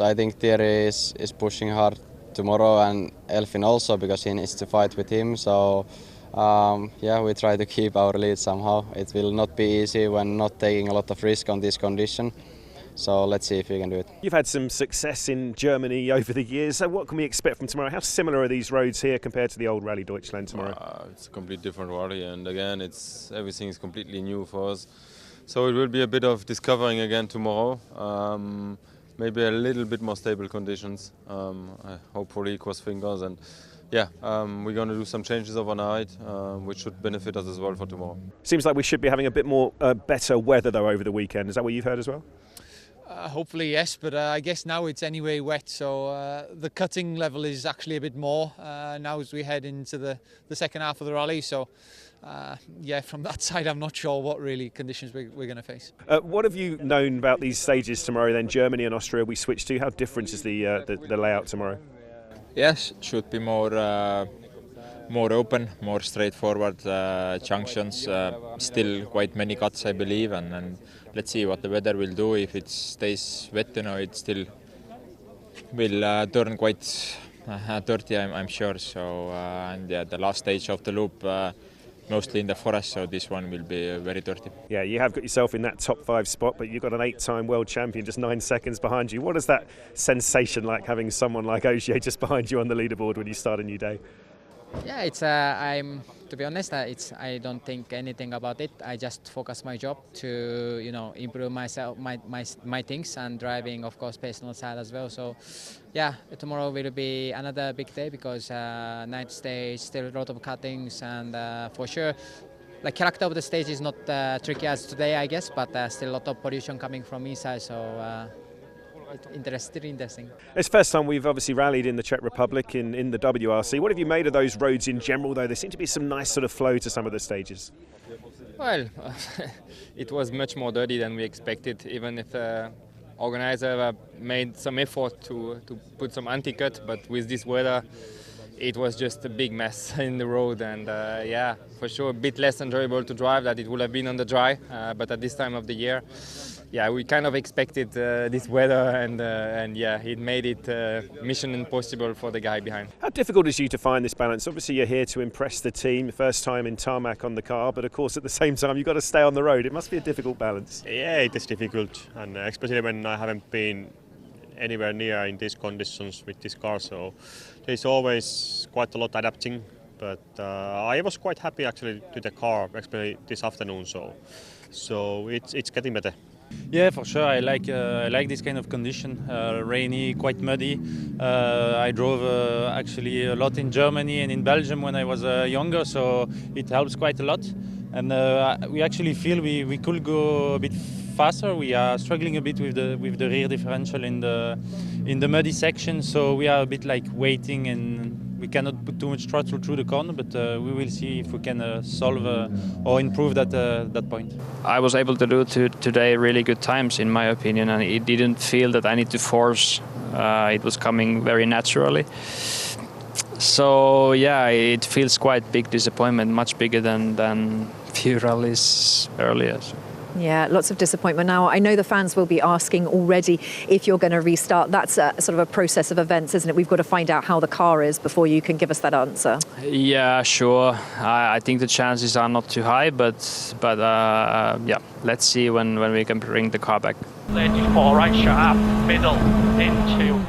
I think Thierry is pushing hard tomorrow and Elfyn also because he needs to fight with him. So we try to keep our lead somehow. It will not be easy when not taking a lot of risk on this condition. So let's see if we can do it. You've had some success in Germany over the years. So what can we expect from tomorrow? How similar are these roads here compared to the old Rally Deutschland tomorrow? It's a completely different rally, and again, everything is completely new for us. So it will be a bit of discovering again tomorrow. Maybe a little bit more stable conditions. Hopefully, cross fingers, and we're going to do some changes overnight, which should benefit us as well for tomorrow. Seems like we should be having a bit more better weather though over the weekend. Is that what you've heard as well? Hopefully yes, but I guess now it's anyway wet, so the cutting level is actually a bit more now as we head into the second half of the rally. So from that side I'm not sure what really conditions we're going to face. What have you known about these stages tomorrow then? Germany and Austria we switch to. How different is the layout tomorrow? Yes, should be more open, more straightforward junctions. Still quite many cuts, I believe, and let's see what the weather will do. If it stays wet, it still will turn quite dirty, I'm sure. So the last stage of the loop, mostly in the forest, so this one will be very dirty. Yeah, you have got yourself in that top 5 spot, but you've got an 8-time world champion just 9 seconds behind you. What is that sensation like, having someone like Ogier just behind you on the leaderboard when you start a new day? Yeah, it's to be honest, I don't think anything about it. I just focus my job to improve myself, my things, and driving, of course, personal side as well. So yeah, tomorrow will be another big day because night stage, still a lot of cuttings, and for sure, the character of the stage is not tricky as today, I guess, but still a lot of pollution coming from inside. So. Interesting. It's the first time we've obviously rallied in the Czech Republic in the WRC. What have you made of those roads in general, though? There seem to be some nice sort of flow to some of the stages. Well, it was much more dirty than we expected, even if organizer made some effort to put some anti-cut, but with this weather it was just a big mess in the road, and for sure a bit less enjoyable to drive than it would have been on the dry, but at this time of the year, we kind of expected this weather, and it made it mission impossible for the guy behind. How difficult is it to find this balance? Obviously you're here to impress the team, first time in tarmac on the car, but of course at the same time you've got to stay on the road. It must be a difficult balance. Yeah, it is difficult, and especially when I haven't been anywhere near in these conditions with this car, so there's always quite a lot adapting, but I was quite happy actually to the car, especially this afternoon, so it's getting better. Yeah, for sure. I like this kind of condition. Rainy, quite muddy. I drove actually a lot in Germany and in Belgium when I was younger, so it helps quite a lot. And we actually feel we could go a bit faster. We are struggling a bit with the rear differential in the muddy section, so we are a bit like waiting, and we cannot put too much throttle through the corner, but we will see if we can solve or improve that point. I was able to do today really good times, in my opinion, and it didn't feel that I need to force. It was coming very naturally. So yeah, it feels quite big disappointment, much bigger than few rallies earlier. So. Yeah, lots of disappointment. Now, I know the fans will be asking already if you're going to restart. That's a sort of a process of events, isn't it? We've got to find out how the car is before you can give us that answer. Yeah, sure. I think the chances are not too high, but let's see when we can bring the car back. 34 right sharp, middle, into